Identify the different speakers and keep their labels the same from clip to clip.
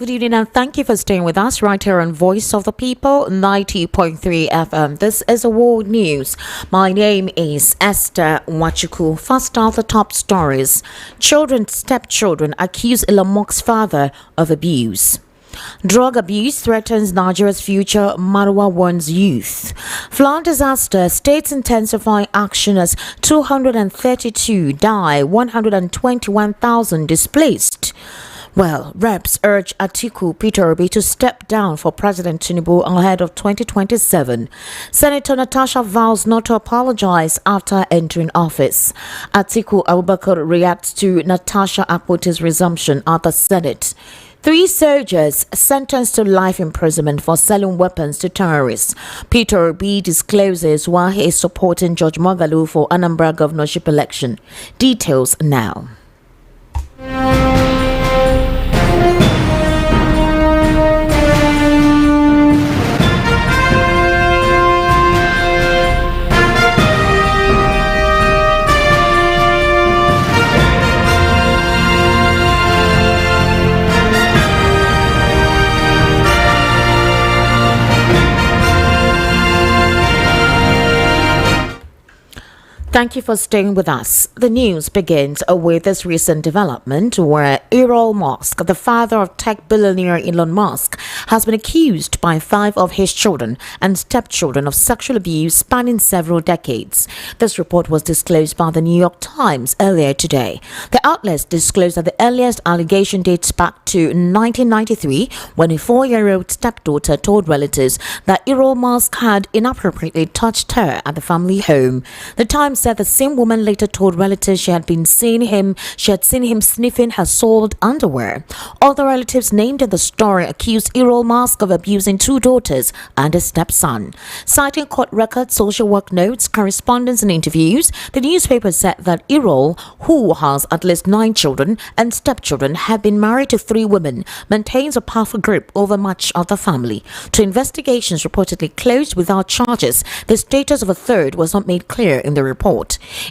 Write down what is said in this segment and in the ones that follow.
Speaker 1: good evening and thank you for staying with us right here on Voice of the People 90.3 FM. This is World News. My name is Esther Wachuku. First off, the top stories. Stepchildren accuse Elon Musk's father of abuse. Drug abuse threatens Nigeria's future, Marwa warns youth. Flood disaster, states intensify action as 232 die, 121,000 displaced. Well, reps urge Atiku Peter Obi to step down for President Tinubu ahead of 2027. Senator Natasha vows not to apologize after entering office. Atiku Abubakar reacts to Natasha Akpoti's resumption at the Senate. 3 soldiers sentenced to life imprisonment for selling weapons to terrorists. Peter Obi discloses why he is supporting George Moghalu for Anambra governorship election. Details now. Thank you for staying with us. The news begins with this recent development where Elon Musk, the father of tech billionaire Elon Musk, has been accused by 5 of his children and stepchildren of sexual abuse spanning several decades. This report was disclosed by the New York Times earlier today. The outlets disclosed that the earliest allegation dates back to 1993 when a 4-year-old stepdaughter told relatives that Elon Musk had inappropriately touched her at the family home. The Times said the same woman later told relatives she had seen him sniffing her soiled underwear. Other relatives named in the story accused Elon Musk of abusing 2 daughters and a stepson. Citing court records, social work notes, correspondence and interviews, the newspaper said that Elon, who has at least 9 children and stepchildren, had been married to 3 women, maintains a powerful grip over much of the family. 2 investigations reportedly closed without charges. The status of a third was not made clear in the report.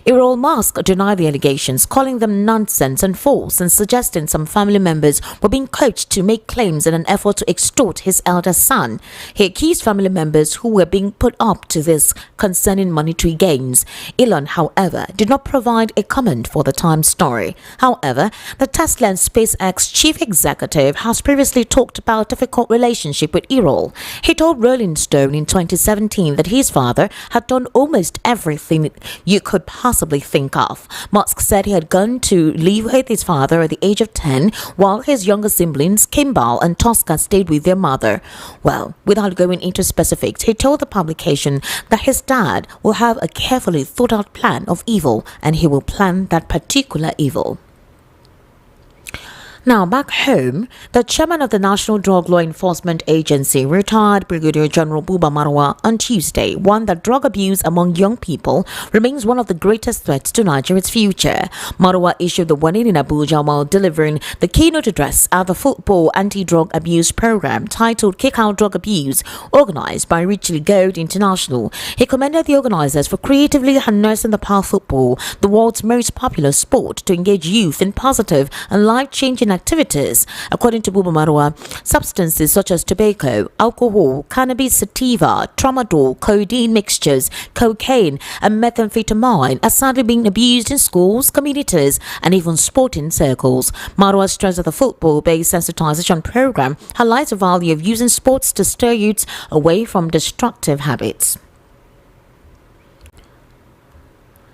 Speaker 1: Elon Musk denied the allegations, calling them nonsense and false, and suggesting some family members were being coached to make claims in an effort to extort his elder son. He accused family members who were being put up to this concerning monetary gains. Elon, however, did not provide a comment for the Times story. However, the Tesla and SpaceX chief executive has previously talked about a difficult relationship with Elon. He told Rolling Stone in 2017 that his father had done almost everything you could possibly think of. Musk said he had gone to live with his father at the age of 10, while his younger siblings, Kimball and Tosca, stayed with their mother. Well, without going into specifics, he told the publication that his dad will have a carefully thought out plan of evil, and he will plan that particular evil. Now, back home, the chairman of the National Drug Law Enforcement Agency, retired Brigadier General Buba Marwa, on Tuesday warned that drug abuse among young people remains one of the greatest threats to Nigeria's future. Marwa issued the warning in Abuja while delivering the keynote address at the football anti-drug abuse program titled Kick Out Drug Abuse, organized by Richley Gold International. He commended the organizers for creatively harnessing the power of football, the world's most popular sport, to engage youth in positive and life-changing activities. According to Buba Marwa, substances such as tobacco, alcohol, cannabis sativa, tramadol, codeine mixtures, cocaine and methamphetamine are sadly being abused in schools, communities and even sporting circles. Marwa stressed that the football-based sensitization program highlights the value of using sports to steer youths away from destructive habits.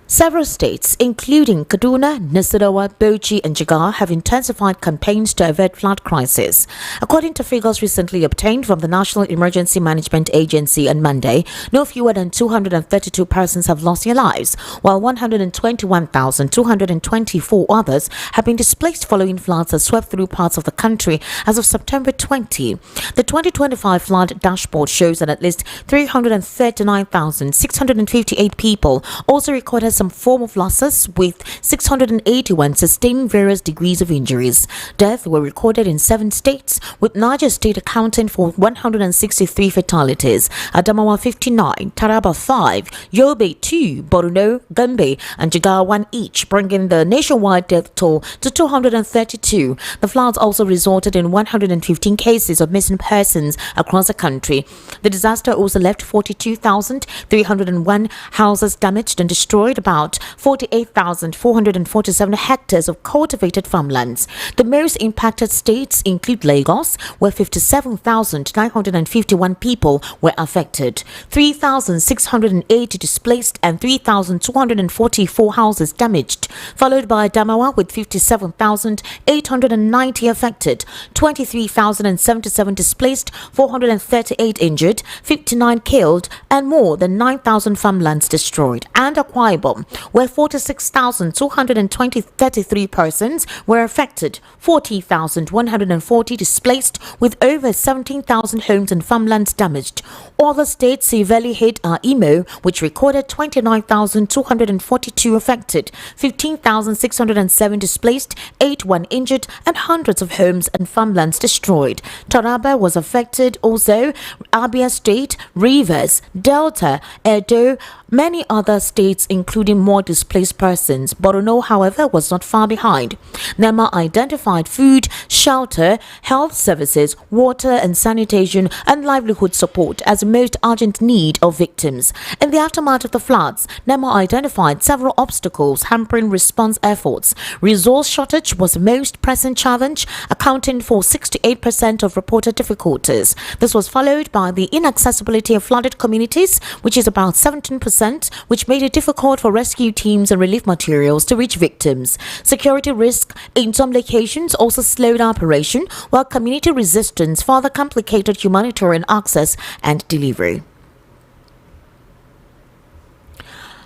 Speaker 1: Several states, including Kaduna, Nasarawa, Bauchi and Jigawa, have intensified campaigns to avert flood crisis. According to figures recently obtained from the National Emergency Management Agency on Monday, no fewer than 232 persons have lost their lives, while 121,224 others have been displaced following floods that swept through parts of the country as of September 20. The 2025 flood dashboard shows that at least 339,658 people also recorded some some form of losses, with 681 sustaining various degrees of injuries. Deaths were recorded in 7 states, with Niger State accounting for 163 fatalities, Adamawa 59, Taraba 5, Yobe 2, Borno, Gombe, and Jigawa 1 each, bringing the nationwide death toll to 232. The floods also resulted in 115 cases of missing persons across the country. The disaster also left 42,301 houses damaged and destroyed about 48,447 hectares of cultivated farmlands. The most impacted states include Lagos, where 57,951 people were affected, 3,680 displaced, and 3,244 houses damaged, followed by Adamawa with 57,890 affected, 23,077 displaced, 438 injured, 59 killed, and more than 9,000 farmlands destroyed, and Akwa Ibom, where 46,233 persons were affected, 40,140 displaced, with over 17,000 homes and farmlands damaged. Other states severely hit are Imo, which recorded 29,242 affected, 15,607 displaced, 81 injured, and hundreds of homes and farmlands destroyed. Taraba was affected also, Abia State, Rivers, Delta, Edo, many other states including more displaced persons. Borno, however, was not far behind. NEMA identified food, shelter, health services, water and sanitation, and livelihood support as the most urgent need of victims. In the aftermath of the floods, NEMA identified several obstacles hampering response efforts. Resource shortage was the most pressing challenge, accounting for 68% of reported difficulties. This was followed by the inaccessibility of flooded communities, which is about 17%, which made it difficult for rescue teams and relief materials to reach victims. Security risk in some locations also slowed operation, while community resistance further complicated humanitarian access and delivery.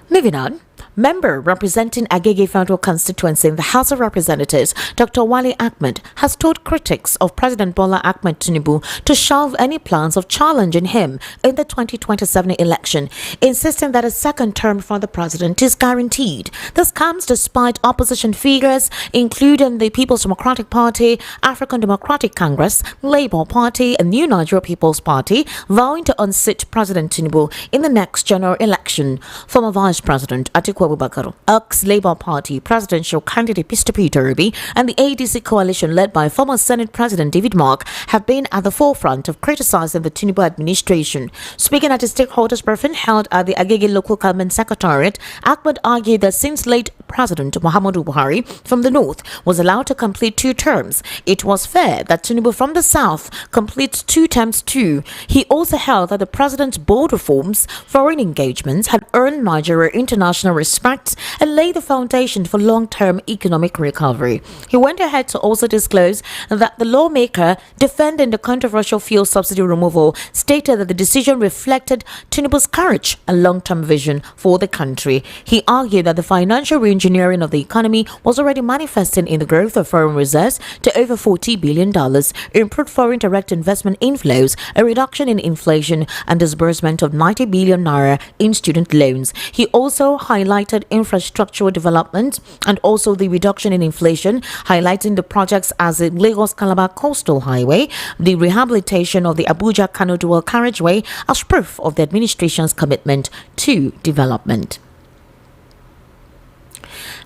Speaker 1: Moving on. Member representing Agege Federal Constituency in the House of Representatives, Dr. Wale Ahmed, has told critics of President Bola Ahmed Tinubu to shelve any plans of challenging him in the 2027 election, insisting that a second term for the president is guaranteed. This comes despite opposition figures, including the People's Democratic Party, African Democratic Congress, Labour Party, and New Nigeria People's Party, vowing to unseat President Tinubu in the next general election. Former Vice President Atiku Abubakar, ex-Labour Party presidential candidate Mr. Peter Obi, and the ADC coalition led by former Senate President David Mark have been at the forefront of criticizing the Tinubu administration. Speaking at a stakeholders briefing held at the Agege Local Government Secretariat, Ahmed argued that since late President Muhammadu Buhari from the north was allowed to complete 2 terms, it was fair that Tinubu from the south completes 2 terms too. He also held that the president's bold reforms, foreign engagements had earned Nigeria international respect and laid the foundation for long-term economic recovery. He went ahead to also disclose that the lawmaker defending the controversial fuel subsidy removal stated that the decision reflected Tinubu's courage and long-term vision for the country. He argued that the financial re-engineering of the economy was already manifesting in the growth of foreign reserves to over $40 billion, improved foreign direct investment inflows, a reduction in inflation, and disbursement of 90 billion naira in student loans. He also highlighted infrastructural development and also the reduction in inflation, highlighting the projects as the Lagos-Calabar Coastal Highway, the rehabilitation of the Abuja-Kano Dual Carriageway as proof of the administration's commitment to development.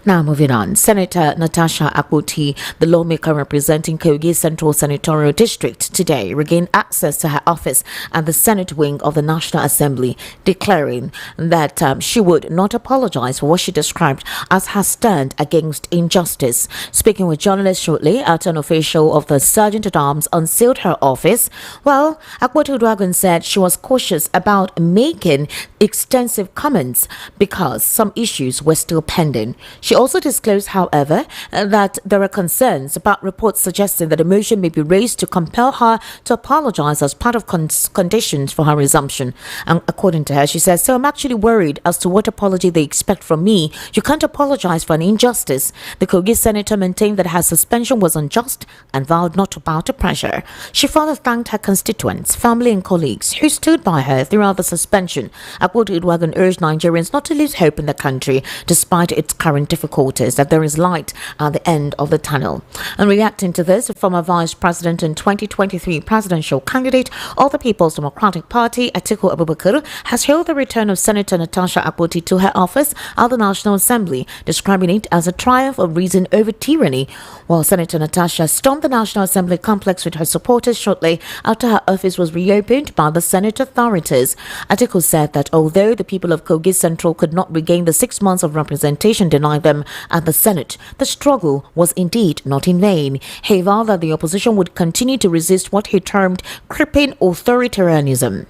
Speaker 1: Now moving on, Senator Natasha Akpoti, the lawmaker representing Kogi Central Senatorial District, today regained access to her office at the Senate wing of the National Assembly, declaring that she would not apologize for what she described as her stand against injustice. Speaking with journalists shortly after an official of the Sergeant-at-Arms unsealed her office, well, Akpoti Uduaghan said she was cautious about making extensive comments because some issues were still pending. She She also disclosed, however, that there are concerns about reports suggesting that a motion may be raised to compel her to apologize as part of conditions for her resumption. And according to her, she says, "So I'm actually worried as to what apology they expect from me. You can't apologize for an injustice." The Kogi senator maintained that her suspension was unjust and vowed not to bow to pressure. She further thanked her constituents, family and colleagues who stood by her throughout the suspension. Akpoti-Uduaghan urged Nigerians not to lose hope in the country despite its current difficulties, that there is light at the end of the tunnel. And reacting to this, former Vice President and 2023 presidential candidate of the People's Democratic Party, Atiku Abubakar, has hailed the return of Senator Natasha Akpoti to her office at the National Assembly, describing it as a triumph of reason over tyranny. While Senator Natasha stormed the National Assembly complex with her supporters shortly after her office was reopened by the Senate authorities, Atiku said that although the people of Kogi Central could not regain the 6 months of representation denied them at the Senate, the struggle was indeed not in vain. He vowed that the opposition would continue to resist what he termed creeping authoritarianism.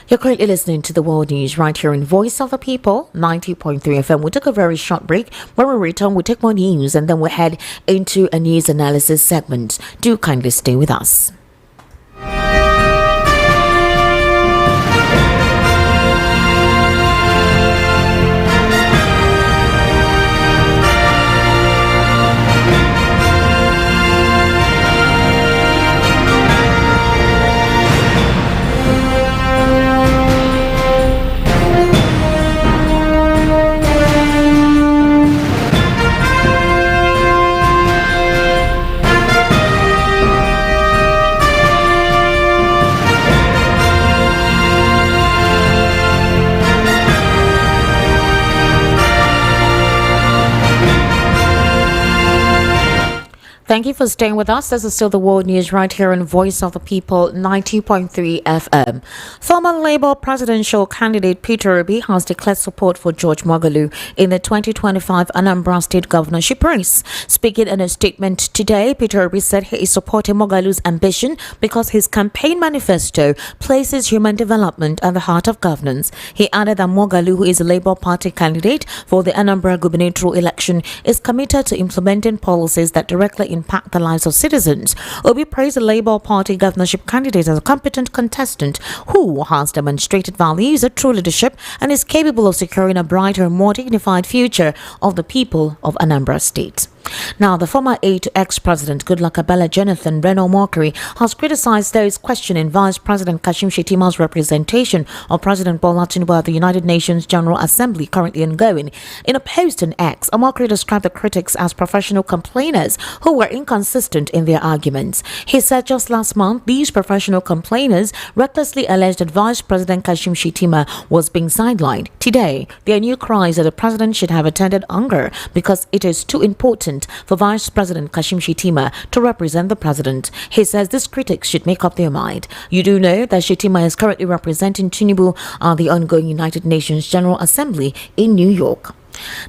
Speaker 1: You're currently listening to the World News right here in Voice of the People, 90.3 FM. We'll take a very short break. When we return, we'll take more news and then we'll head into a news analysis segment. Do kindly stay with us. Thank you for staying with us. This is still the World News right here on Voice of the People, 90.3 FM. Former Labour presidential candidate Peter Obi has declared support for George Moghalu in the 2025 Anambra State governorship race. Speaking in a statement today, Peter Obi said he is supporting Moghalu's ambition because his campaign manifesto places human development at the heart of governance. He added that Moghalu, who is a Labour Party candidate for the Anambra gubernatorial election, is committed to implementing policies that directly impact the lives of citizens. Obi praised the Labour Party governorship candidate as a competent contestant who has demonstrated values of true leadership and is capable of securing a brighter, more dignified future of the people of Anambra State. Now, the former aide to ex-president Goodluck Ebele Jonathan Reno Mockery has criticized those questioning Vice President Kashim Shettima's representation of President Bola Tinubu at the United Nations General Assembly currently ongoing. In a post on X, Mockery described the critics as professional complainers who were inconsistent in their arguments. He said just last month, these professional complainers recklessly alleged that Vice President Kashim Shettima was being sidelined. Today, their new cries that the president should have attended Unger because it is too important for Vice President Kashim Shettima to represent the president. He says these critics should make up their mind. You do know that Shettima is currently representing Tinubu at the ongoing United Nations General Assembly in New York.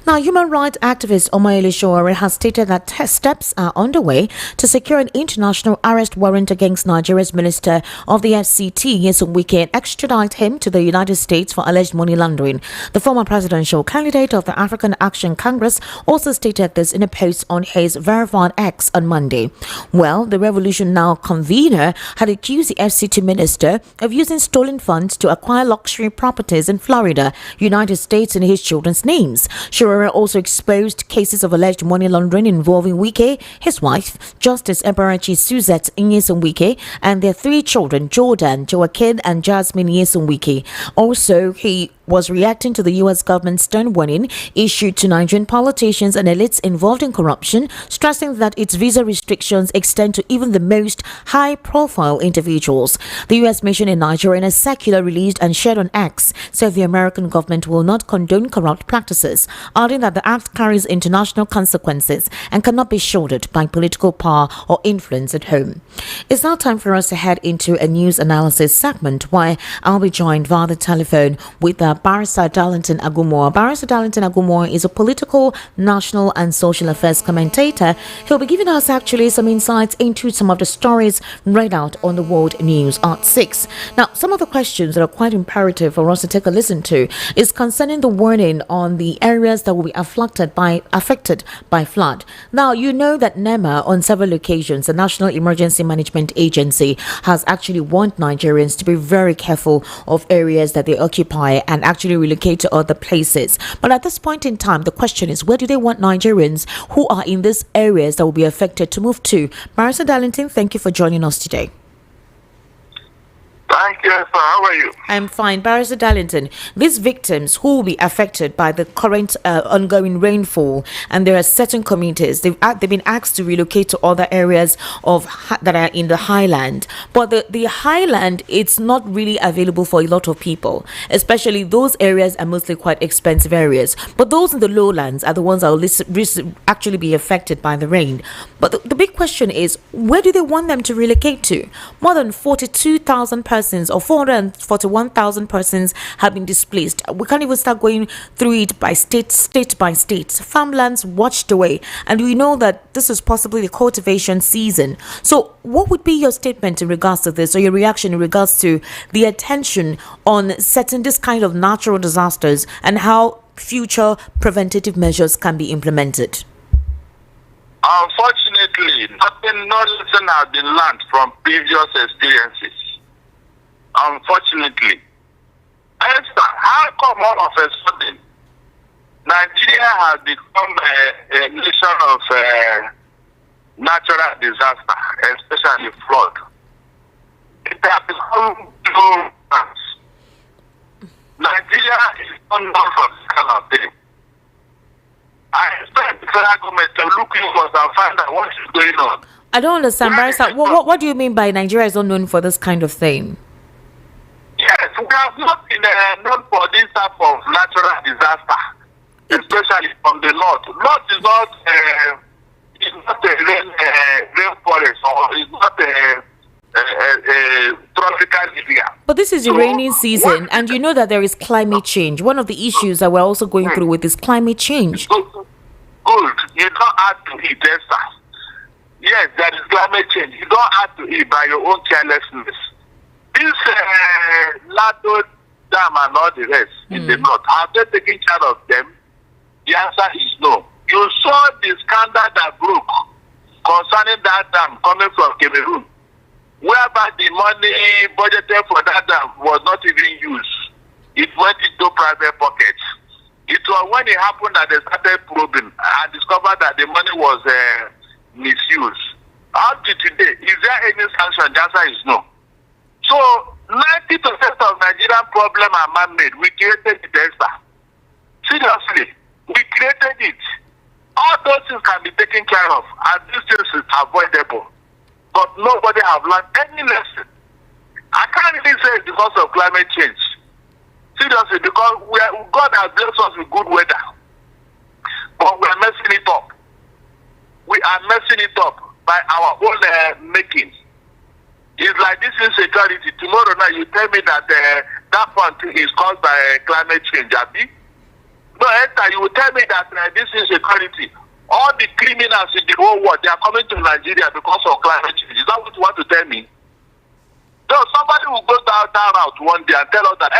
Speaker 1: Now, human rights activist Omoyele Sowore has stated that steps are underway to secure an international arrest warrant against Nigeria's Minister of the FCT, Wike, and extradite him to the United States for alleged money laundering. The former presidential candidate of the African Action Congress also stated this in a post on his verified X on Monday. Well, the Revolution Now convener had accused the FCT minister of using stolen funds to acquire luxury properties in Florida, United States, in his children's names. Sowore also exposed cases of alleged money laundering involving Wike, his wife, Justice Ebarachi Suzette Nyesom Wike, and their 3 children, Jordan, Joaquin, and Jasmine Nyesom Wike. Also, he was reacting to the U.S. government's stern warning issued to Nigerian politicians and elites involved in corruption, stressing that its visa restrictions extend to even the most high-profile individuals. The U.S. mission in Nigeria, in a circular released and shared on X, said the American government will not condone corrupt practices, adding that the act carries international consequences and cannot be shouldered by political power or influence at home. It's now time for us to head into a news analysis segment where I'll be joined via the telephone with Barrister Darlington Agumore. Barrister Darlington Agumore is a political, national and social affairs commentator. He'll be giving us actually some insights into some of the stories read out on the World News at 6. Now, some of the questions that are quite imperative for us to take a listen to is concerning the warning on the air areas that will be affected by flood. Now, you know that NEMA, on several occasions, the National Emergency Management Agency, has actually warned Nigerians to be very careful of areas that they occupy and actually relocate to other places. But at this point in time, the question is, where do they want Nigerians who are in these areas that will be affected to move to? Barrister Darlington, thank you for joining us today.
Speaker 2: Thank you, sir. How are you?
Speaker 1: I'm fine. Barrister Darlington, these victims who will be affected by the current ongoing rainfall, and there are certain communities, they've been asked to relocate to other areas that are in the highland. But the highland, it's not really available for a lot of people, especially those areas are mostly quite expensive areas. But those in the lowlands are the ones that will actually be affected by the rain. But the big question is, where do they want them to relocate to? More than 42,000 persons or 441,000 persons have been displaced. We can't even start going through it by state by state. Farmlands washed away, and we know that this is possibly the cultivation season. So what would be your statement in regards to this, or your reaction in regards to the attention on setting this kind of natural disasters and how future preventative measures can be implemented?
Speaker 2: Unfortunately, no lesson has been learned from previous experiences. Unfortunately. Esther, how come all of a sudden Nigeria has become a nation of natural disaster, especially flood? It has become too much. Nigeria is not known for this kind of thing. I expect the federal government to look into us and find out what is going on.
Speaker 1: I don't understand, Barrister. What do you mean by Nigeria is not known for this kind of thing?
Speaker 2: Yes, we have not been known for this type of natural disaster, especially from the north. North is not a rainforest, or it's not a tropical area.
Speaker 1: But this is the rainy season, and you know that there is climate change. One of the issues that we're also going through with is climate change.
Speaker 2: Good. You don't have to eat, Esther. Yes, there is climate change. You don't have to eat by your own carelessness. This Lado Dam and all the rest in the north, have they taken care of them? The answer is no. You saw the scandal that broke concerning that dam coming from Cameroon, whereby the money budgeted for that dam was not even used. It went into private pockets. It was when it happened that they started probing and discovered that the money was misused. Up to today, is there any sanction? The answer is no. So 90% of Nigerian problem are man-made. We created it, Esther. Seriously, we created it. All those things can be taken care of, and these things is avoidable. But nobody have learned any lesson. I can't really say it's because of climate change. Seriously, because God has blessed us with good weather. But we are messing it up. We are messing it up by our own making. It's like this insecurity. Tomorrow night you tell me that that one thing is caused by climate change, Abi. No, Esther, you will tell me that this insecurity, all the criminals in the whole world, they are coming to Nigeria because of climate change. Is that what you want to tell me? No, somebody will go down that route one day and tell us that,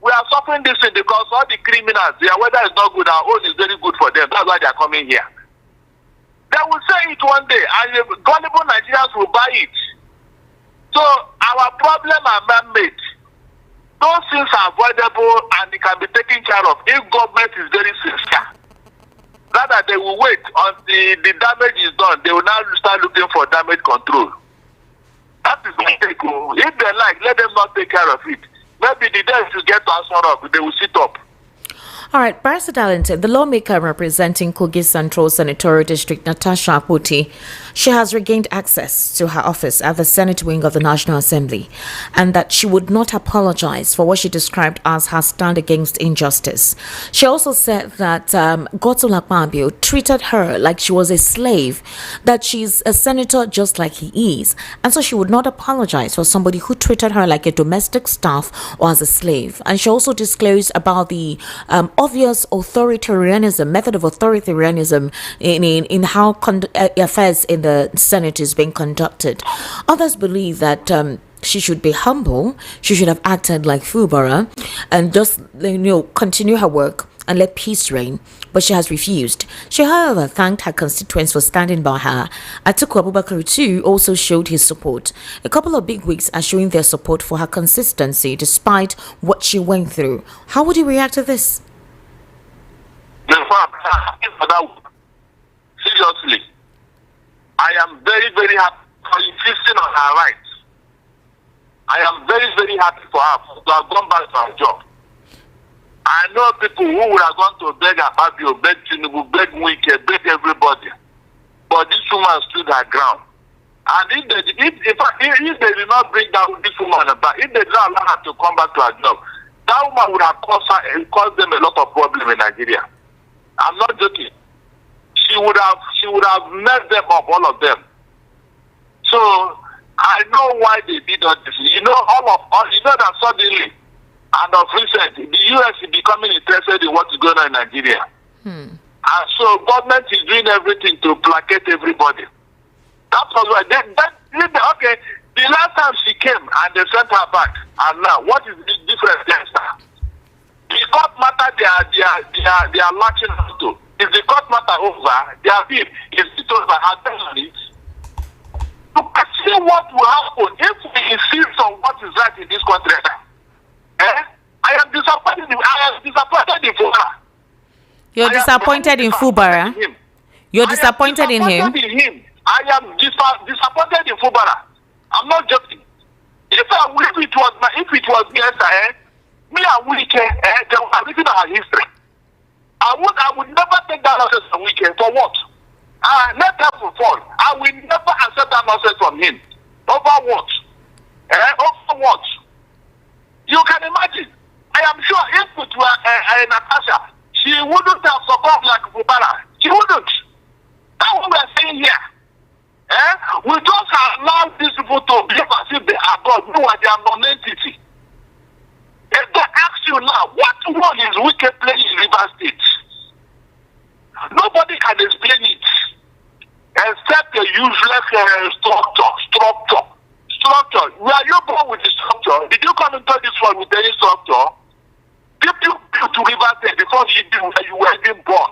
Speaker 2: we are suffering this thing because all the criminals, their weather is not good, our own is very good for them. That's why they are coming here. They will say it one day, and gullible Nigerians will buy it. So our problem are man-made. Those things are avoidable and they can be taken care of if government is very sincere. Rather, they will wait until the damage is done. They will now start looking for damage control. That is my take. If they like, let them not take care of it. Maybe the day to get to answer up, they will sit up.
Speaker 1: All right, Barrister Darlington, the lawmaker representing Kogi Central Senatorial District, Natasha, she has regained access to her office at the Senate wing of the National Assembly, and that she would not apologize for what she described as her stand against injustice. She also said that Godswill Akpabio treated her like she was a slave, that she's a senator just like he is, and so she would not apologize for somebody who treated her like a domestic staff or as a slave. And she also disclosed about the obvious method of authoritarianism in how affairs in the Senate is being conducted. Others believe that she should be humble. She should have acted like Fubara and just continue her work and let peace reign, but she has refused. She, however, thanked her constituents for standing by her. Atiku Abubakar too also showed his support. A couple of bigwigs are showing their support for her consistency despite what she went through. How would you react to this?
Speaker 2: Seriously, I am very, very happy for insisting on her rights. I am very, very happy for her to have gone back to her job. I know people who would have gone to beg Ababio, beg Tinubu, beg Wike, beg everybody. But this woman stood her ground. And if they did not bring down this woman back, if they did not allow her to come back to her job, that woman would have caused them a lot of problems in Nigeria. I'm not joking. She would have messed them up, all of them. So I know why they did all this. You know that suddenly and of recent the US is becoming interested in what is going on in Nigeria. And so government is doing everything to placate everybody. That was why okay, the last time she came and they sent her back, and now what is the difference against her? The court matter they are latching onto. Is the court matter over? Their bill is it over? Has done on it? Look, see what will happen if we insist on what is right in this country. I am disappointed in Fubara.
Speaker 1: You're disappointed in Fubara? You're disappointed in him?
Speaker 2: I am disappointed in Fubara. I'm not joking. If it was me, me and Wike, they were written our history. I would never take that nonsense from Wike. For what? Let her fall. I will never accept that nonsense from him. Over what? Over what? You can imagine. I am sure if it were Natasha, she wouldn't have support like Fubara. She wouldn't. That's what we are saying here. We just allow these people to behave as if they are God. No, they are non-entity. If they ask you now, what role is Wike playing in River State? Nobody can explain it except a useless structure. Were you born with the structure? Did you come into this world with any structure? Did you build to River State before you were even born?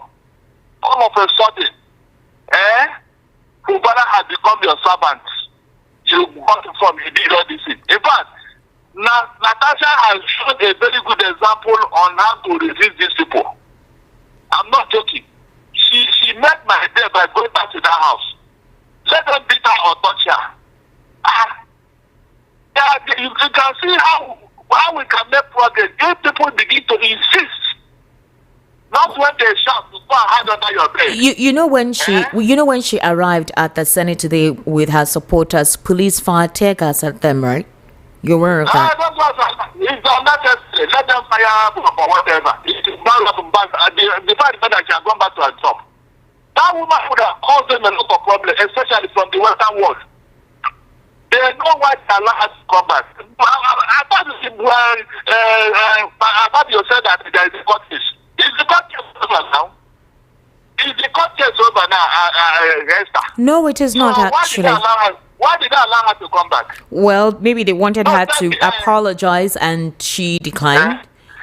Speaker 2: All of a sudden, Kubara has become your servant. You got it from, you did all this thing. In fact, Natasha has shown a very good example on how to resist these people. I'm not joking. She met my day by going back to that house. Let them beat her or touch her. You can see how we can make progress if people begin to insist. Not when they shout to go and hide under your bed.
Speaker 1: You know when she arrived at the Senate today with her supporters, police fired tear gas at them, right? You're aware of that?
Speaker 2: It's unnecessary. Let them fire or whatever. The fact that she has gone back to her job. That woman would have caused them a lot of problems, especially from the Western world. They know why they allow her to come back. I thought you said that there is a court case. Is the court case over now? Is the court case over now, Esther?
Speaker 1: No, it is not actually.
Speaker 2: Why did they allow her to come back?
Speaker 1: Well, maybe they wanted her to apologize and she declined.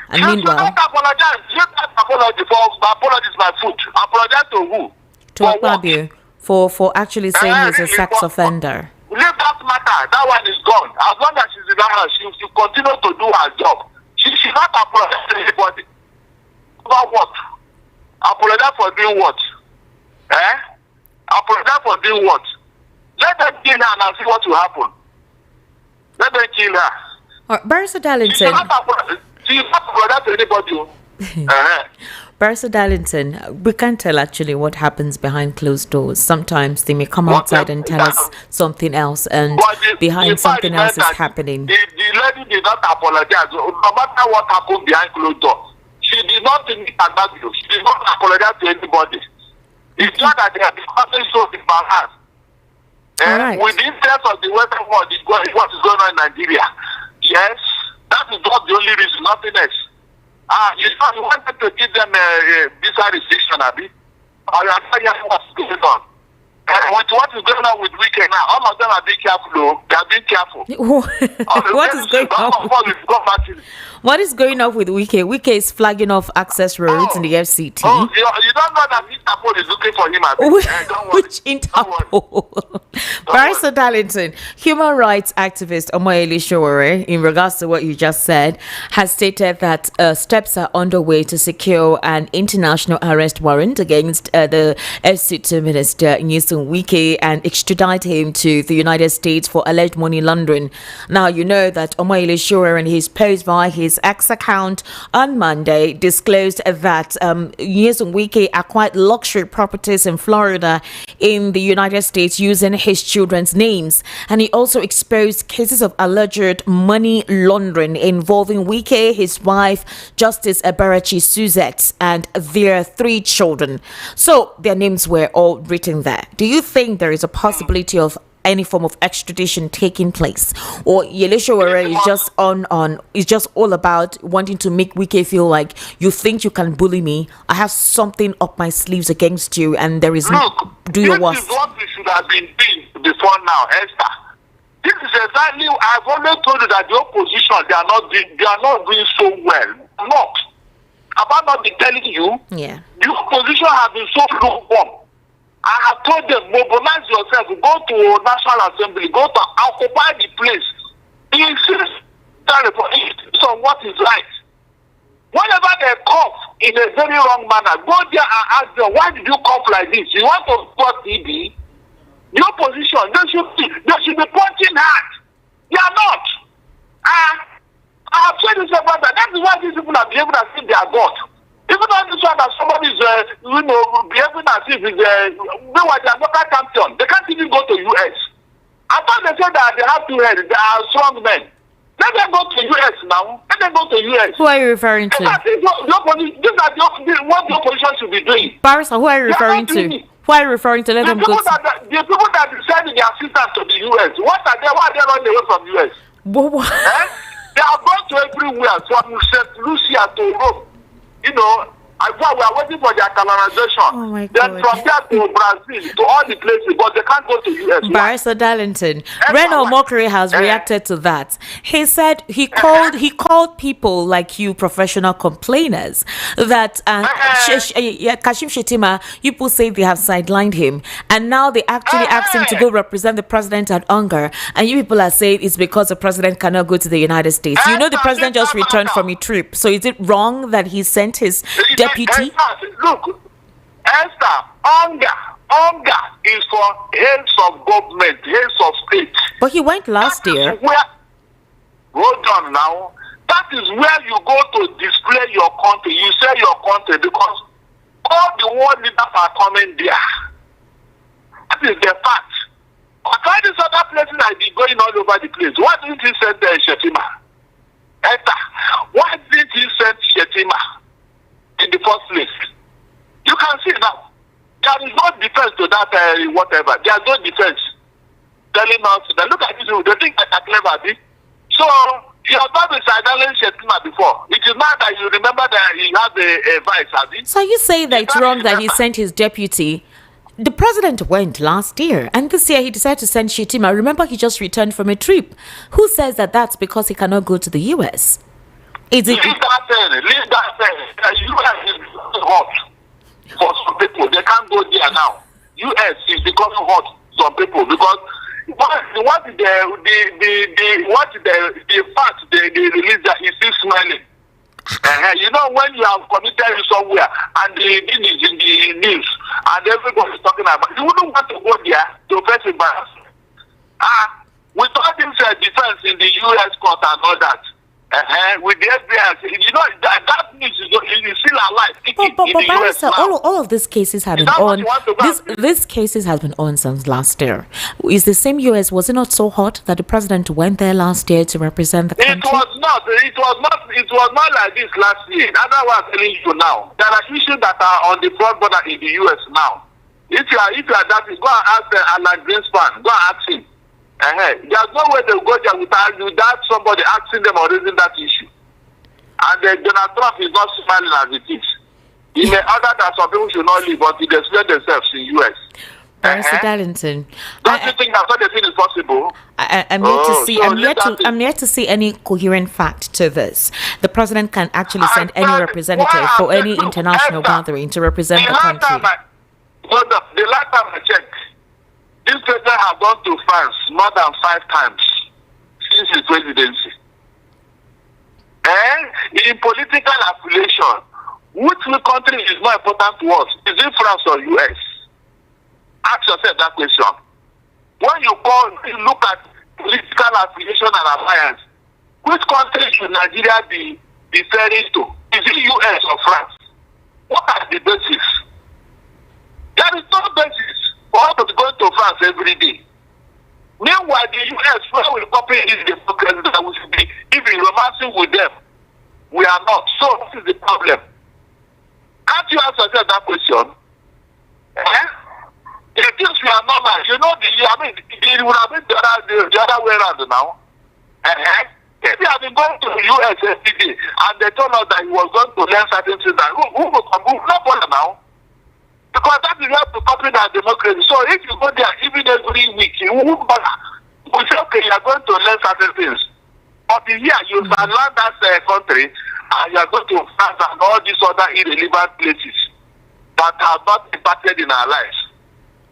Speaker 1: And meanwhile,
Speaker 2: you don't apologize. You don't apologize for apologize my foot. Apologize to who?
Speaker 1: To Akpabio for actually saying he's a sex offender.
Speaker 2: Leave that matter. That one is gone. As long as she's in the house, she will continue to do her job. She should not apologize to anybody. About what? Apologize for doing what? Apologize for doing what? Let them kill her and see what will happen. Let them kill her.
Speaker 1: Barrister Darlington.
Speaker 2: She should not apologize to anybody.
Speaker 1: Barrister Darlington, we can't tell actually what happens behind closed doors. Sometimes they may come outside and tell us something else, and behind something else is happening.
Speaker 2: The lady did not apologize. No matter what happened behind closed doors, she did not think Akpabio. She did not apologize to anybody. It's not that they are becoming so embarrassed.
Speaker 1: Right.
Speaker 2: With the interest of the Western world, what is going on in Nigeria. Yes, that is not the only reason, nothing else. You wanted to give them a visa restriction, Abi. Or you are telling what's going on. With what is going on with Wike now, all of them are being careful. They are being careful.
Speaker 1: What is going on? What is going on with Wike? Wike is flagging off access roads in the FCT.
Speaker 2: Oh, you don't know that Interpol is looking for him. Don't worry.
Speaker 1: Which Interpol? Barrister Darlington, human rights activist Omoyele Sowore, in regards to what you just said, has stated that steps are underway to secure an international arrest warrant against the FCT minister Nyesom Wike and extradite him to the United States for alleged money laundering. Now, you know that Omoyele Sowore, in his post via his X account on Monday, disclosed that Nyesom Wike acquired luxury properties in Florida in the United States using his children's names, and he also exposed cases of alleged money laundering involving Wike, his wife Justice Ebarachi Suzette, and their 3 children. So their names were all written there. Do you think there is a possibility of any form of extradition taking place, or Yele Sowore is just all about wanting to make Wike feel like, you think you can bully me, I have something up my sleeves against you, and there is do your worst.
Speaker 2: This is what we should have been doing before now, Esther. This is exactly, I've always told you that the opposition, they are not doing so well. Not. About not be telling you, the opposition have been so lukewarm. I have told them, mobilize yourself, go to National Assembly, go to occupy the place. Insist on what is right. Whenever they cough in a very wrong manner, go there and ask them, why did you cough like this? You want to support TB? The opposition, they should be punching hard. They are not. I have said this about that. That is why these people are behaving as if they are God. Even on this one that somebody is, behaving as if they were their local champion. They can't even go to US. I thought they said that they have 2 heads. They are strong men. Let them go to US now. Let them go to US.
Speaker 1: Who are you referring to?
Speaker 2: These are what the opposition should be doing.
Speaker 1: Barrister, who are you referring to? Who are you referring to? Let them go.
Speaker 2: The people that decided their assistance to the US. Why are they running away from US? They have gone to everywhere, from St. Lucia to Rome. You know, we are waiting for their colonization.
Speaker 1: Oh my God.
Speaker 2: Then from there to Brazil, to all the places, but they can't go to US.
Speaker 1: Barrister Darlington, Reno Mokere has reacted to that. He said he called people like you, professional complainers, that Kashim Shettima, people say they have sidelined him, and now they actually asked him to go represent the president at Unger, and you people are saying it's because the president cannot go to the United States. You know the president just returned from a trip, so is it wrong that he sent his deputy?
Speaker 2: Look, Esther, Unger is for heads of government, heads of state.
Speaker 1: But he went last year.
Speaker 2: Hold on now. That is where you go to display your country. You say your country because all the world leaders are coming there. That is the fact. But all these other places have been going all over the place. Why didn't he send Shettima? Esther, why didn't he send Shettima in the first place? You can see now. There is no defense to that whatever. There is no defense telling us that look at this, they think that are clever. So you have not been sidelined Shettima before. It is not that you remember that he has a vice,
Speaker 1: So you say that it's wrong that he sent his deputy. The president went last year, and this year he decided to send Shettima. Remember, he just returned from a trip. Who says that that's because he cannot go to the US? Is it?
Speaker 2: Leave that thing. US is hot for some people. They can't go there now. US is becoming hot for some people because what the fact they release that is still smiling. You know, when you have committed somewhere and the thing is in the news and everybody is talking about, you wouldn't want to go there to face embarrassment. With all this defense in the US court and all that, with the FBI, you know, that news is still alive.
Speaker 1: But Barrister, all of these cases have been on. These cases have been on since last year. Is the same US, was it not so hot that the president went there last year to represent the country?
Speaker 2: It was not like this last year. That's what I'm telling you now. There are issues that are on the front border in the US now. If you are that, go and ask Alan Greenspan. Go and ask him. There's no way they'll go there without somebody asking them or raising that issue. And Donald Trump is not smiling as it is. He may order that some people should not leave, but they display themselves in US.
Speaker 1: Barrister Darlington,
Speaker 2: Don't you think that such a thing is possible?
Speaker 1: I'm yet to see.
Speaker 2: so
Speaker 1: I'm yet to see any coherent fact to this. The president can actually send any
Speaker 2: said,
Speaker 1: representative for any international gathering to represent the country.
Speaker 2: The last time I checked, this president has gone to France more than 5 times since his presidency. In political affiliation, which country is more important to us? Is it France or US? Ask yourself that question. When you look at political affiliation and alliance, which country should Nigeria be referring to? Is it US or France? What are the basis? There is no basis for us to be going to France every day. Meanwhile, the US, where we copy this democracy that we should be even romancing with them, we are not. So this is the problem. Can't you ask yourself that question? If things were normal, it would have been the other way around now. If he had been going to the US every day and they told us that he was going to learn certain things, who will come? No bother now. Because that is how to copy that democracy. So if you go there even every week, you won't bother. We say, okay, you are going to learn certain things. But here, you can learn that country and you are going to France and all these other irrelevant places that have not impacted in our lives.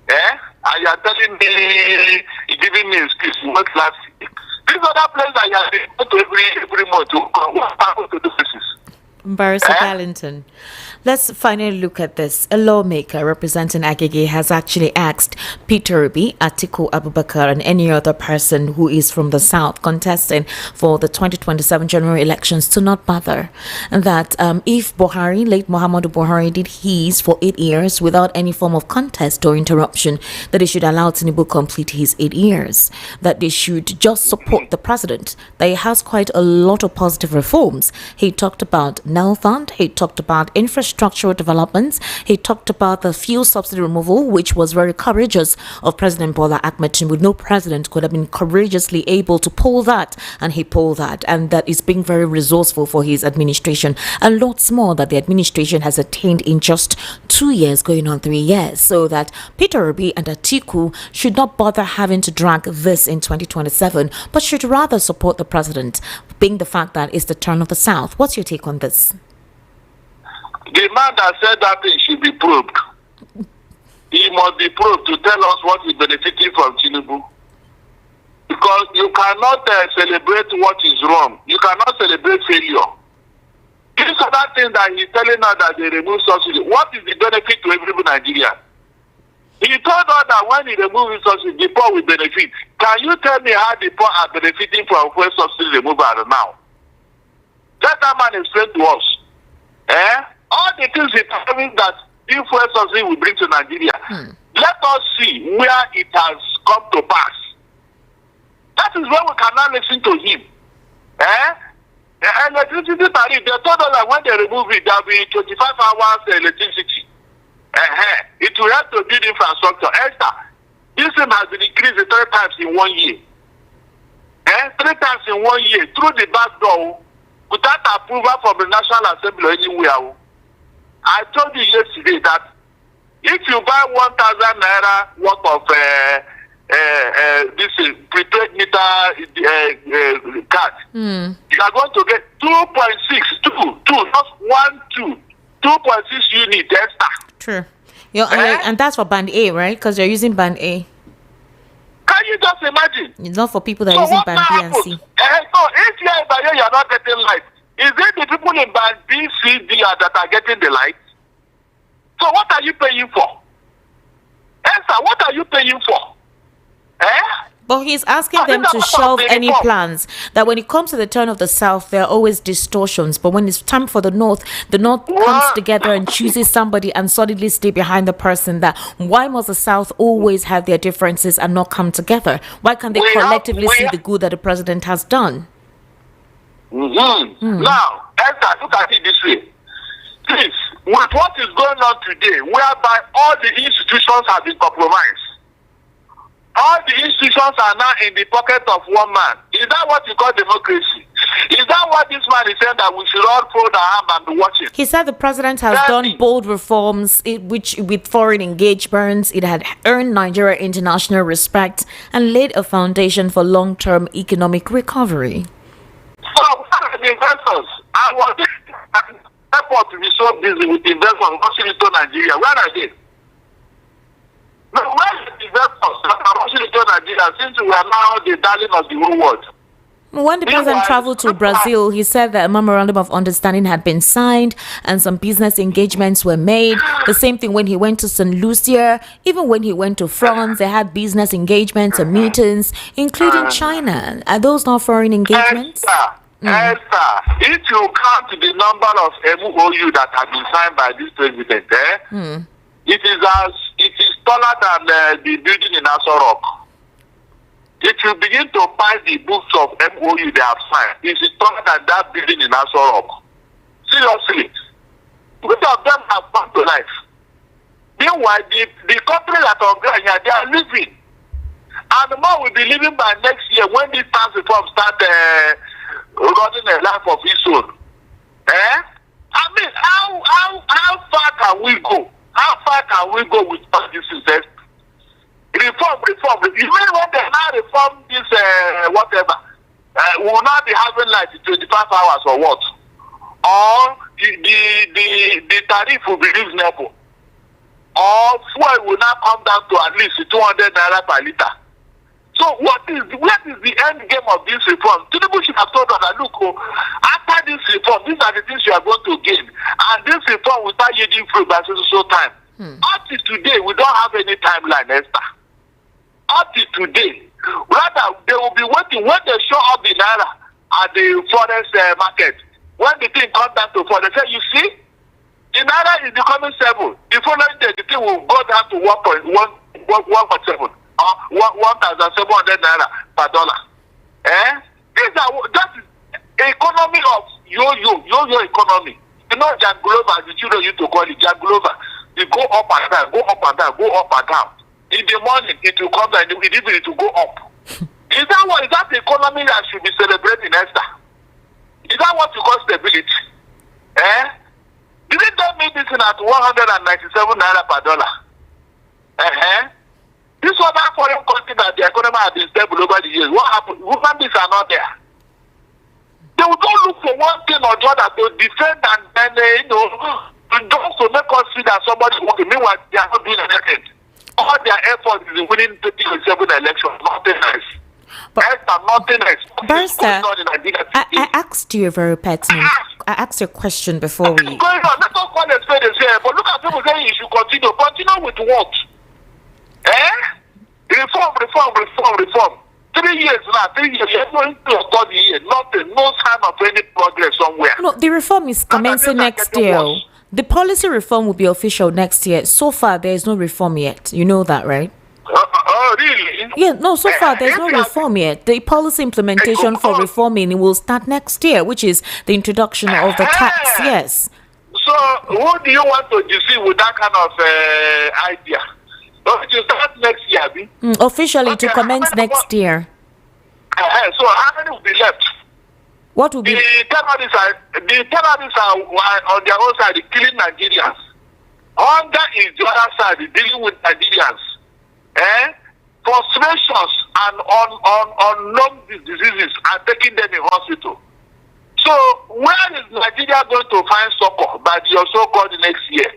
Speaker 2: And you are telling me, giving me excuse, what last week. These other places that you are going to every month, what happens to those places?
Speaker 1: Barrister Darlington, let's finally look at this. A lawmaker representing Agege has actually asked Peter Obi, Atiku Abubakar, and any other person who is from the South contesting for the 2027 general elections to not bother. And that if Buhari, late Muhammadu Buhari, did his for 8 years without any form of contest or interruption, that they should allow Tinubu complete his 8 years. That they should just support the president. That he has quite a lot of positive reforms. He talked about Nel Fund, he talked about infrastructural developments, he talked about the fuel subsidy removal, which was very courageous of President Bola Ahmed Tinubu. No president could have been courageously able to pull that, and he pulled that, and that is being very resourceful for his administration, and lots more that the administration has attained in just 2 years, going on 3 years, so that Peter Obi and Atiku should not bother having to drag this in 2027, but should rather support the president, being the fact that it's the turn of the South. What's your take on this?
Speaker 2: The man that said that thing should be probed. He must be probed to tell us what is benefiting from Tinubu. Because you cannot celebrate what is wrong. You cannot celebrate failure. These are that things that he's telling us that they remove subsidy. What is the benefit to every Nigerian? He told us that when he removes subsidy, the poor will benefit. Can you tell me how the poor are benefiting from fuel subsidy removal now? Let that man explain to us. All the things he tells me that if fuel subsidy will bring to Nigeria, let us see where it has come to pass. That is where we cannot listen to him. Electricity tariff, they told us that when they remove it, there will be 25 hours electricity. It will have to build infrastructure. This thing has been increased 3 times in 1 year. 3 times in 1 year, through the back door, without approval from the National Assembly or anywhere. I told you yesterday that if you buy 1,000 naira worth of this prepaid meter card, you are going to get 2.6 units extra.
Speaker 1: True. And that's for band A, right? Because you're using band A.
Speaker 2: Can you just imagine?
Speaker 1: It's not for people that are using band B and C.
Speaker 2: So if you are not getting light, is it the people in band B, C, D that are getting the light? So what are you paying for? Esther, what are you paying for?
Speaker 1: But he's asking them to shelve any plans. That when it comes to the turn of the South, there are always distortions. But when it's time for the North comes together and chooses somebody and solidly stay behind the person. That why must the South always have their differences and not come together? Why can't they collectively see the good that the president has done?
Speaker 2: Now, Esther, look at it this way. Please, with what is going on today, whereby all the institutions have been compromised, all the institutions are now in the pocket of one man. Is that what you call democracy? Is that what this man is saying, that we should all fold our arm and be watching?
Speaker 1: He said the president has done bold reforms, which with foreign engagements, it had earned Nigeria international respect and laid a foundation for long-term economic recovery.
Speaker 2: So, where are the investors? I want the airport to be so busy with investors rushing into Nigeria. Where are they? No, where are the investors that are rushing into Nigeria since we are now the darling of the whole world?
Speaker 1: When the president traveled to Brazil, he said that a memorandum of understanding had been signed and some business engagements were made. The same thing when he went to St. Lucia. Even when he went to France, they had business engagements and meetings, including China. Are those not foreign engagements?
Speaker 2: Esther, if you count the number of MOU that have been signed by this president, it is taller than the building in Aso Rock. If you begin to find the books of MOU they have signed, it is taller than that building in Aso Rock. Seriously. Most of them have come to life. Meanwhile, the country that are going here, they are living. And the more will be living by next year when this tax reform start running a life of its own. I mean, how far can we go? How far can we go with all this system? Reform. You mean when they now reform this whatever? We will not be having like 25 hours or what? Or the tariff will be reasonable. Or fuel will now come down to at least 200 naira per liter. So what is the end game of this reform? Tinubu should have told us that look, after this reform, these are the things you are going to gain. And this reform will start yielding fruit by so time. Up to today, we don't have any timeline, Esther. Up to today, rather they will be waiting when they show up the naira at the forest market. When the thing comes down to 4, they say, you see, the naira is becoming 7. The following day, the thing will go down to 1.7 or 1,700 naira per dollar. That is economy of yo-yo economy. You know, Jack Glover, the children used to call it Jack Glover. You go up and down, go up and down, go up and down. In the morning, it will come down, in the evening, it will go up. Is that the economy that should be celebrating, Esther? Is that what you call stability? Didn't they make this at 197 naira per dollar? This other foreign country that the economy has been stable over the years, what happened? Human beings are not there. They will don't look for one thing or the other to defend and then, just to make us see that somebody is working. Meanwhile, they are not doing anything. All their efforts is winning 2027 elections. Nothing else. Nothing else.
Speaker 1: Barrister, I asked you a very pertinent. I asked you a question before we.
Speaker 2: Going on. Let us call it fair and say, but look at people saying you should continue. Continue with what? Reform. 3 years now. 3 years. You're going to a third year. Nothing. No sign of any progress somewhere.
Speaker 1: No, the reform is commencing next year. The policy reform will be official next year. So far, there is no reform yet. You know that, right?
Speaker 2: Oh, really?
Speaker 1: Yeah, no, so far, there's no reform yet. The policy implementation for reforming will start next year, which is the introduction of the tax, yes.
Speaker 2: So, who do you want to deceive with that kind of idea? It will start next year, Abi?
Speaker 1: Officially, to commence next year.
Speaker 2: So, how many will be left?
Speaker 1: What will be?
Speaker 2: The terrorists are on their own side killing Nigerians. Hunger is the other side dealing with Nigerians. Frustrations and unknown diseases are taking them in hospital. So where is Nigeria going to find succor by your so-called next year?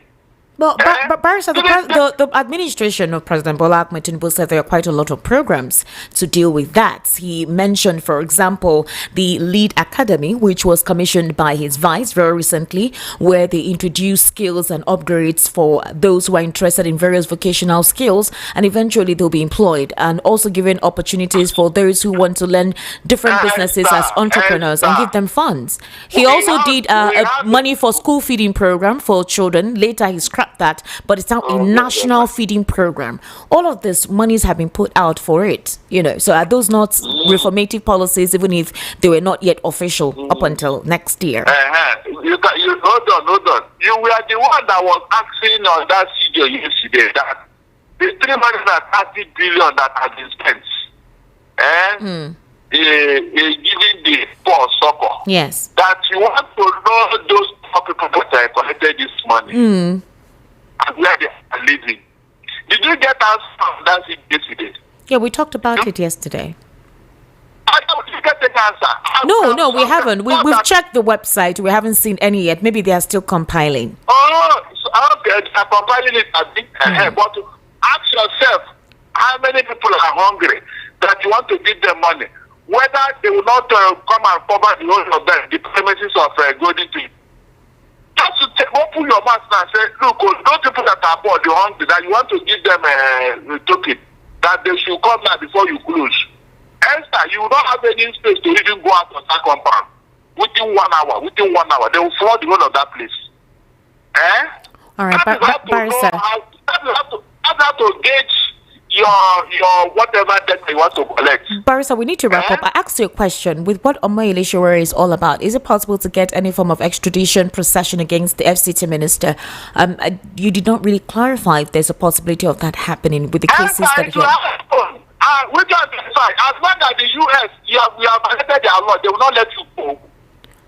Speaker 1: But Barrister, the administration of President Bola Ahmed Tinubu said there are quite a lot of programs to deal with that. He mentioned, for example, the Lead Academy, which was commissioned by his vice very recently, where they introduced skills and upgrades for those who are interested in various vocational skills, and eventually they'll be employed, and also giving opportunities for those who want to learn different businesses as entrepreneurs and give them funds. He also did a money for school feeding program for children. Later, he scrapped that, but it's now a national feeding program. All of this monies have been put out for it, so are those not reformative policies, even if they were not yet official up until next year?
Speaker 2: You hold on. You were the one that was asking on that video yesterday that the 330 billion that has been spent, giving the poor succor.
Speaker 1: Yes.
Speaker 2: That you want to know those poor people that collected this money and where they are living. Did you get answer from that yesterday?
Speaker 1: Yeah, we talked about it yesterday.
Speaker 2: I don't you get the answer.
Speaker 1: No, we haven't. We've checked the website. We haven't seen any yet. Maybe they are still compiling.
Speaker 2: Oh, so, okay. I'm compiling it. I think. But ask yourself, how many people are hungry that you want to give them money? Whether they will not come and cover the whole of them, the premises of Golden Tree. Just to open your mouth and say, look, those people that are poor, the hungry, that you want to give them a token, that they should come now before you close. Esther, you will not have any space to even go out of that compound. Within 1 hour, they will flood the whole of that place.
Speaker 1: All right, Barrister.
Speaker 2: That's how to gauge your whatever that you want to collect.
Speaker 1: Barrister, we need to wrap up. I asked you a question. With what Omoyele Sowore is all about, is it possible to get any form of extradition procession against the FCT minister? You did not really clarify if there's a possibility of that happening with the cases that he had.
Speaker 2: We can decide. As long as the US, you have violated their law, they will not let you go.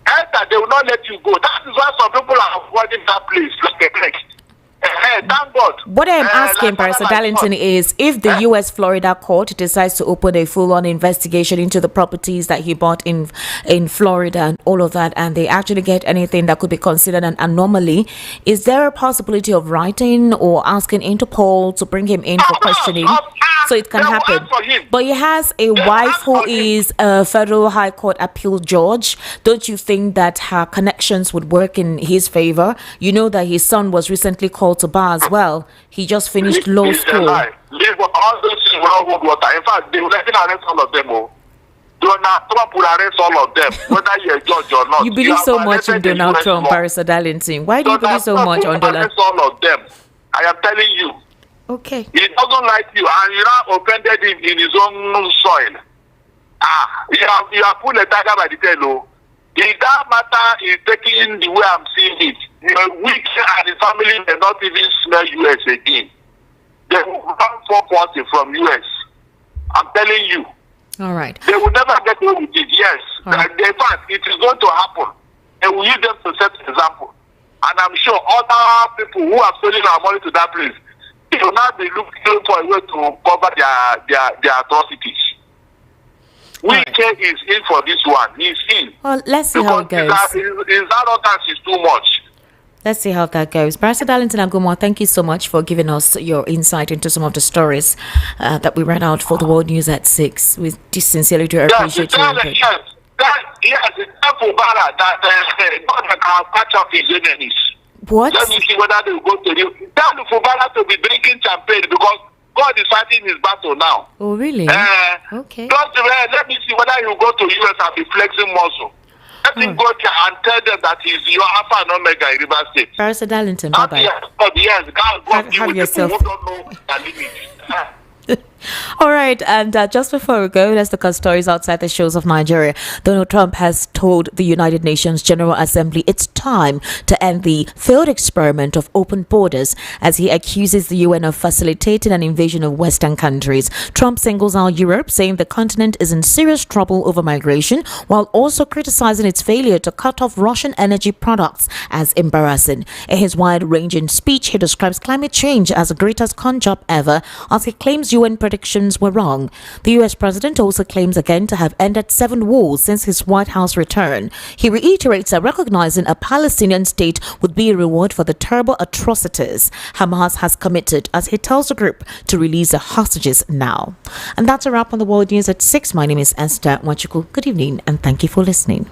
Speaker 2: Esther, they will not let you go. That is why some people are avoiding that place like a plague. Thank God.
Speaker 1: What I'm asking, Barrister Darlington, is if the U.S. Florida court decides to open a full-on investigation into the properties that he bought in Florida and all of that, and they actually get anything that could be considered an anomaly, is there a possibility of writing or asking Interpol to bring him in for questioning? So it can happen. But he has a wife who is a federal high court appeal judge. Don't you think that her connections would work in his favor? You know that his son was recently called to bar as well. He just finished law school.
Speaker 2: All those things will not hold water. In fact, they will let arrest all of them. Donald Trump will arrest all of them, whether you're a judge or not.
Speaker 1: You believe so much in Donald Trump, Barrister Darlington. Why do you believe so much on Donald Trump?
Speaker 2: All of them. I am telling you.
Speaker 1: Okay.
Speaker 2: He doesn't like you, and you now offended him in his own soil. You have pulled a tiger by the tail. If that matter is taking the way I'm seeing it, Wike and the family may not even smell US again. They will run for party from US. I'm telling you.
Speaker 1: All right.
Speaker 2: They will never get away with it. Yes.
Speaker 1: Right.
Speaker 2: In fact, it is going to happen. They will use them to set an example. And I'm sure other people who have stolen our money to that place, they will not be looking for a way to cover their atrocities. Wike is in for this one. He's in.
Speaker 1: Well, let's see how it goes.
Speaker 2: His arrogance is too much.
Speaker 1: Let's see how that goes. Barrister Darlington Agumwa, thank you so much for giving us your insight into some of the stories that we read out for the World News at 6. We sincerely do appreciate your input.
Speaker 2: Yes, it's time for Bara that God can catch up his enemies.
Speaker 1: What?
Speaker 2: Let me see whether they will go to you. Tell Fubara to be drinking champagne because God is fighting his battle now.
Speaker 1: Oh, really? Okay.
Speaker 2: Just let me see whether he will go to US and be flexing muscle. Let him go there and tell them that he's your Alpha and Omega in River State.
Speaker 1: Barrister Darlington, bye-bye.
Speaker 2: Yes, God
Speaker 1: have yourself.
Speaker 2: People who don't know their limits.
Speaker 1: All right, and just before we go, let's look at stories outside the shores of Nigeria. Donald Trump has told the United Nations General Assembly it's time to end the failed experiment of open borders as he accuses the UN of facilitating an invasion of Western countries. Trump singles out Europe, saying the continent is in serious trouble over migration, while also criticizing its failure to cut off Russian energy products as embarrassing. In his wide-ranging speech, he describes climate change as the greatest con job ever, as he claims UN predictions were wrong. The US president also claims again to have ended 7 wars since his White House return. He reiterates that recognizing a Palestinian state would be a reward for the terrible atrocities Hamas has committed, as he tells the group to release the hostages now. And that's a wrap on the World News at 6. My name is Esther Wachuku. Good evening and thank you for listening.